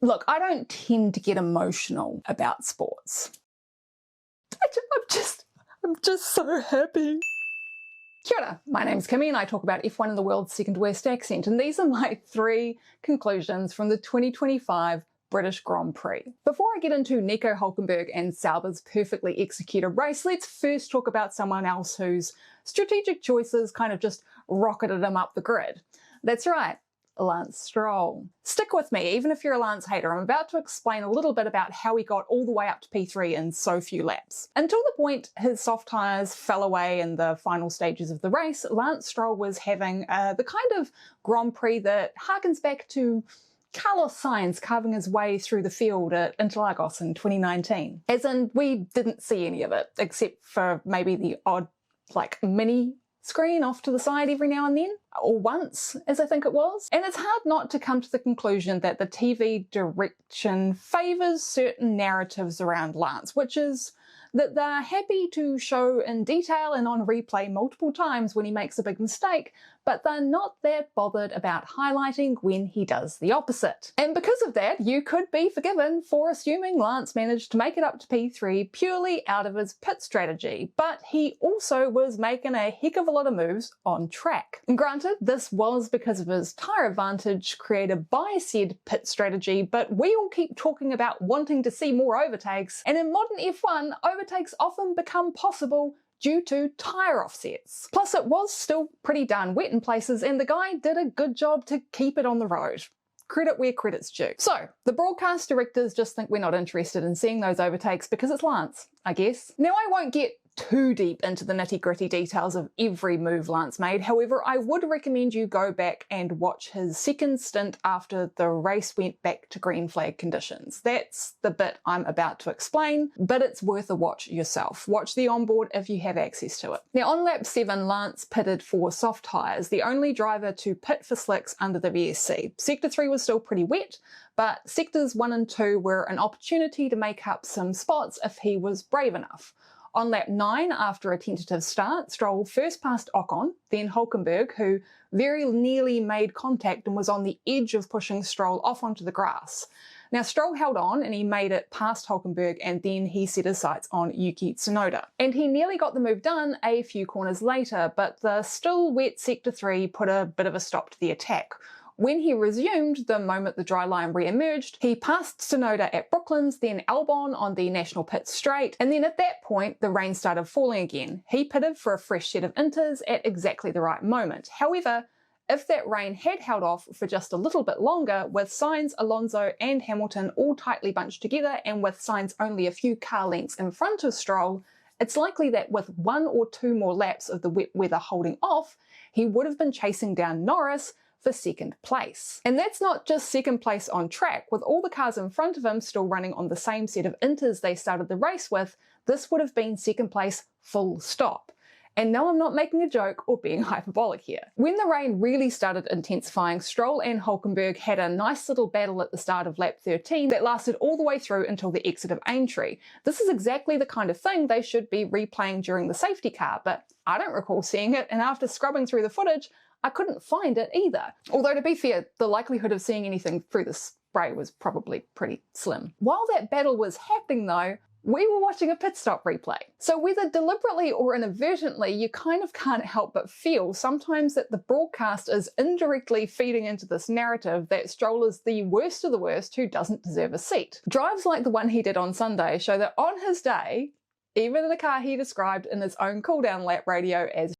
Look, I don't tend to get emotional about sports. I'm just so happy. Kia ora, my name's Kimmy and I talk about F1 in the world's second worst accent, and these are my 3 conclusions from the 2025 British Grand Prix. Before I get into Nico Hulkenberg and Sauber's perfectly executed race, let's first talk about someone else whose strategic choices kind of just rocketed him up the grid. That's right, Lance Stroll. Stick with me, even if you're a Lance hater. I'm about to explain a little bit about how he got all the way up to P3 in so few laps. Until the point his soft tyres fell away in the final stages of the race, Lance Stroll was having the kind of Grand Prix that harkens back to Carlos Sainz carving his way through the field at Interlagos in 2019. As in, we didn't see any of it, except for maybe the odd, mini screen off to the side every now and then, or once, as I think it was. And it's hard not to come to the conclusion that the TV direction favours certain narratives around Lance, which is that they're happy to show in detail and on replay multiple times when he makes a big mistake, but they're not that bothered about highlighting when he does the opposite. And because of that, you could be forgiven for assuming Lance managed to make it up to P3 purely out of his pit strategy, but he also was making a heck of a lot of moves on track. And granted, this was because of his tyre advantage created by said pit strategy, but we all keep talking about wanting to see more overtakes, and in modern F1, overtakes often become possible due to tyre offsets. Plus, it was still pretty darn wet in places, and the guy did a good job to keep it on the road. Credit where credit's due. So, the broadcast directors just think we're not interested in seeing those overtakes because it's Lance, I guess. Now, I won't get too deep into the nitty-gritty details of every move Lance made. However, I would recommend you go back and watch his second stint after the race went back to green flag conditions. That's the bit I'm about to explain, but it's worth a watch yourself. Watch the onboard if you have access to it. Now, on lap 7, Lance pitted for soft tyres, the only driver to pit for slicks under the VSC. Sector 3 was still pretty wet, but sectors 1 and 2 were an opportunity to make up some spots if he was brave enough. On lap 9, after a tentative start, Stroll first passed Ocon, then Hulkenberg, who very nearly made contact and was on the edge of pushing Stroll off onto the grass. Now, Stroll held on and he made it past Hulkenberg, and then he set his sights on Yuki Tsunoda. And he nearly got the move done a few corners later, but the still wet Sector 3 put a bit of a stop to the attack. When he resumed, the moment the dry line re-emerged, he passed Tsunoda at Brooklands, then Albon on the National Pit Straight, and then at that point, the rain started falling again. He pitted for a fresh set of inters at exactly the right moment. However, if that rain had held off for just a little bit longer, with Sainz, Alonso and Hamilton all tightly bunched together and with Sainz only a few car lengths in front of Stroll, it's likely that with 1 or 2 more laps of the wet weather holding off, he would have been chasing down Norris for second place. And that's not just second place on track. With all the cars in front of him still running on the same set of inters they started the race with, this would have been second place full stop. And no, I'm not making a joke or being hyperbolic here. When the rain really started intensifying, Stroll and Hulkenberg had a nice little battle at the start of lap 13 that lasted all the way through until the exit of Aintree. This is exactly the kind of thing they should be replaying during the safety car, but I don't recall seeing it, and after scrubbing through the footage, I couldn't find it either. Although, to be fair, the likelihood of seeing anything through the spray was probably pretty slim. While that battle was happening though, we were watching a pit stop replay. So whether deliberately or inadvertently, you kind of can't help but feel sometimes that the broadcast is indirectly feeding into this narrative that Stroll is the worst of the worst who doesn't deserve a seat. Drives like the one he did on Sunday show that on his day, even in the car he described in his own cooldown lap radio as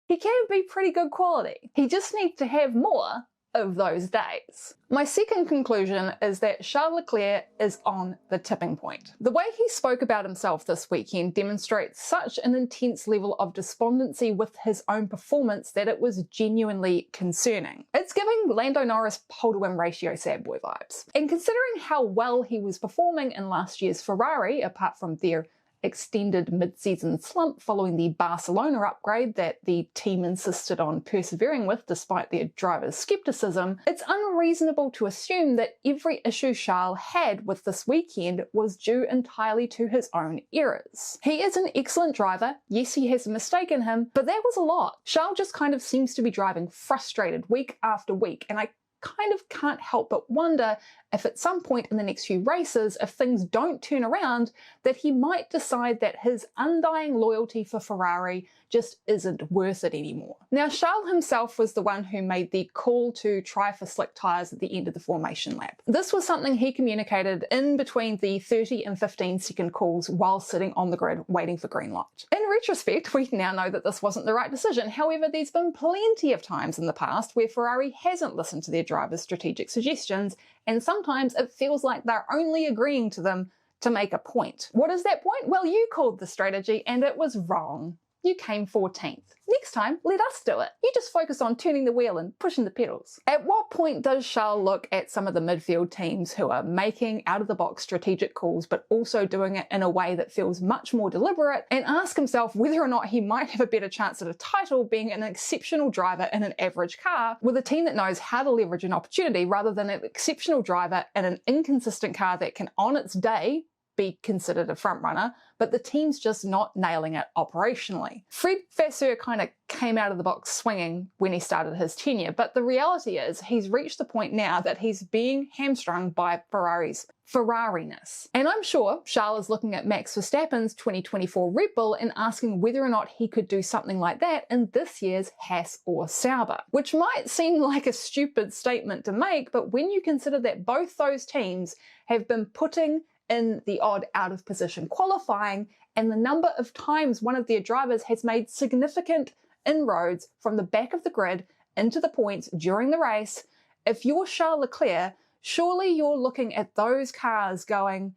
he can be pretty good quality. He just needs to have more of those days. My second conclusion is that Charles Leclerc is on the tipping point. The way he spoke about himself this weekend demonstrates such an intense level of despondency with his own performance that it was genuinely concerning. It's giving Lando Norris pole-to-win ratio sad boy vibes. And considering how well he was performing in last year's Ferrari, apart from their extended mid-season slump following the Barcelona upgrade that the team insisted on persevering with despite their drivers' skepticism, it's unreasonable to assume that every issue Charles had with this weekend was due entirely to his own errors. He is an excellent driver, yes he has a mistake in him, but that was a lot. Charles just kind of seems to be driving frustrated week after week, and I kind of can't help but wonder if at some point in the next few races, if things don't turn around, that he might decide that his undying loyalty for Ferrari just isn't worth it anymore. Now, Charles himself was the one who made the call to try for slick tyres at the end of the formation lap. This was something he communicated in between the 30 and 15-second calls while sitting on the grid waiting for green light. In retrospect, we now know that this wasn't the right decision. However, there's been plenty of times in the past where Ferrari hasn't listened to their drivers' strategic suggestions, and sometimes it feels like they're only agreeing to them to make a point. What is that point? Well, you called the strategy and it was wrong. You came 14th. Next time, let us do it. You just focus on turning the wheel and pushing the pedals. At what point does Charles look at some of the midfield teams who are making out-of-the-box strategic calls but also doing it in a way that feels much more deliberate and ask himself whether or not he might have a better chance at a title being an exceptional driver in an average car with a team that knows how to leverage an opportunity rather than an exceptional driver in an inconsistent car that can, on its day, be considered a front runner, but the team's just not nailing it operationally. Fred Vasseur kind of came out of the box swinging when he started his tenure, but the reality is he's reached the point now that he's being hamstrung by Ferrari's Ferrariness. And I'm sure Charles is looking at Max Verstappen's 2024 Red Bull and asking whether or not he could do something like that in this year's Haas or Sauber, which might seem like a stupid statement to make, but when you consider that both those teams have been putting in the odd out of position qualifying and the number of times one of their drivers has made significant inroads from the back of the grid into the points during the race, if you're Charles Leclerc, surely you're looking at those cars going,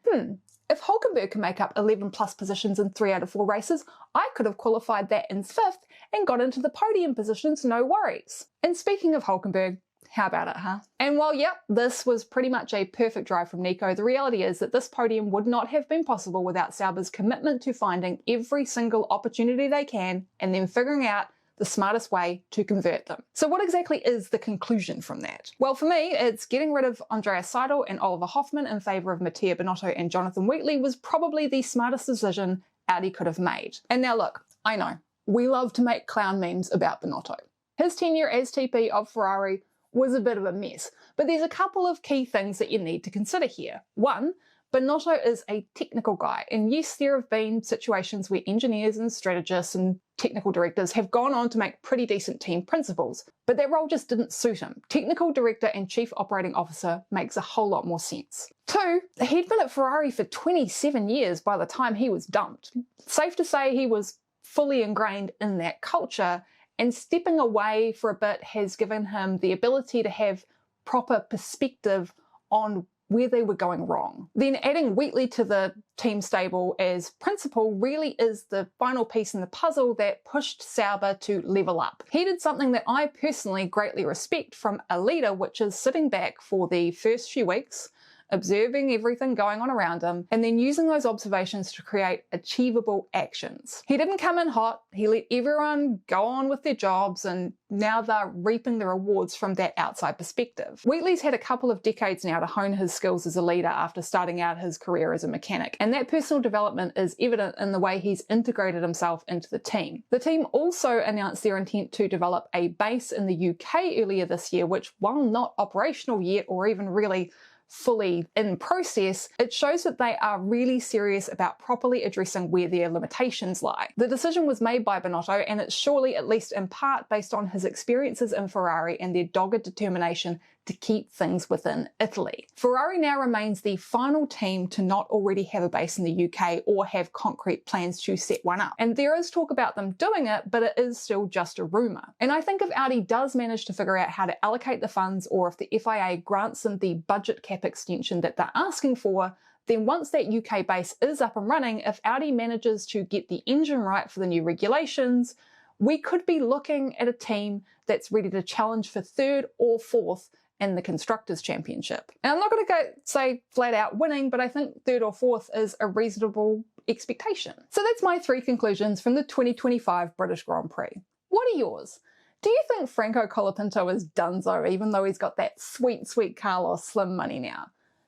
if Hulkenberg can make up 11 plus positions in 3 out of 4 races, I could have qualified that in 5th and got into the podium positions, no worries. And speaking of Hulkenberg, how about it, huh? And while, yep, this was pretty much a perfect drive from Nico, the reality is that this podium would not have been possible without Sauber's commitment to finding every single opportunity they can and then figuring out the smartest way to convert them. So what exactly is the conclusion from that? Well, for me, it's getting rid of Andreas Seidel and Oliver Hoffmann in favour of Mattia Binotto and Jonathan Wheatley was probably the smartest decision Audi could have made. And now look, I know, we love to make clown memes about Binotto. His tenure as TP of Ferrari was a bit of a mess, but there's a couple of key things that you need to consider here. One, Binotto is a technical guy, and yes, there have been situations where engineers and strategists and technical directors have gone on to make pretty decent team principals, but that role just didn't suit him. Technical director and chief operating officer makes a whole lot more sense. Two, he'd been at Ferrari for 27 years by the time he was dumped. Safe to say he was fully ingrained in that culture, and stepping away for a bit has given him the ability to have proper perspective on where they were going wrong. Then adding Wheatley to the team stable as principal really is the final piece in the puzzle that pushed Sauber to level up. He did something that I personally greatly respect from a leader, which is sitting back for the first few weeks, observing everything going on around him, and then using those observations to create achievable actions. He didn't come in hot, he let everyone go on with their jobs, and now they're reaping the rewards from that outside perspective. Wheatley's had a couple of decades now to hone his skills as a leader after starting out his career as a mechanic, and that personal development is evident in the way he's integrated himself into the team. The team also announced their intent to develop a base in the UK earlier this year, which, while not operational yet or even really fully in process, it shows that they are really serious about properly addressing where their limitations lie. The decision was made by Binotto, and it's surely at least in part based on his experiences in Ferrari and their dogged determination to keep things within Italy. Ferrari now remains the final team to not already have a base in the UK or have concrete plans to set one up. And there is talk about them doing it, but it is still just a rumour. And I think if Audi does manage to figure out how to allocate the funds, or if the FIA grants them the budget cap extension that they're asking for, then once that UK base is up and running, if Audi manages to get the engine right for the new regulations, we could be looking at a team that's ready to challenge for 3rd or 4th in the Constructors' Championship. And I'm not going to go say flat out winning, but I think 3rd or 4th is a reasonable expectation. So that's my 3 conclusions from the 2025 British Grand Prix. What are yours? Do you think Franco Colapinto is donezo, even though he's got that sweet, sweet Carlos Slim money now?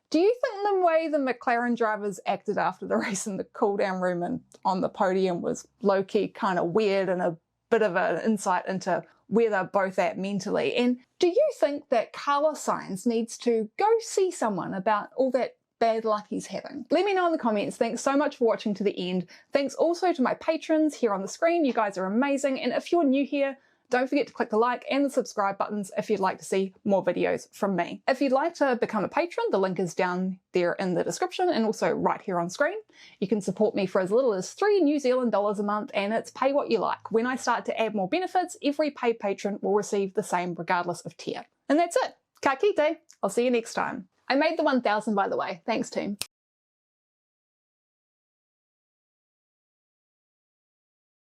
Do you think the way the McLaren drivers acted after the race in the cool-down room and on the podium was low-key kind of weird and a bit of an insight into where they're both at mentally. And do you think that Carlos Sainz needs to go see someone about all that bad luck he's having? Let me know in the comments. Thanks so much for watching to the end. Thanks also to my patrons here on the screen. You guys are amazing. And if you're new here, don't forget to click the like and the subscribe buttons if you'd like to see more videos from me. If you'd like to become a patron, the link is down there in the description and also right here on screen. You can support me for as little as $3 New Zealand a month, and it's pay what you like. When I start to add more benefits, every paid patron will receive the same regardless of tier. And that's it. Ka kite. I'll see you next time. I made the 1000 by the way. Thanks team.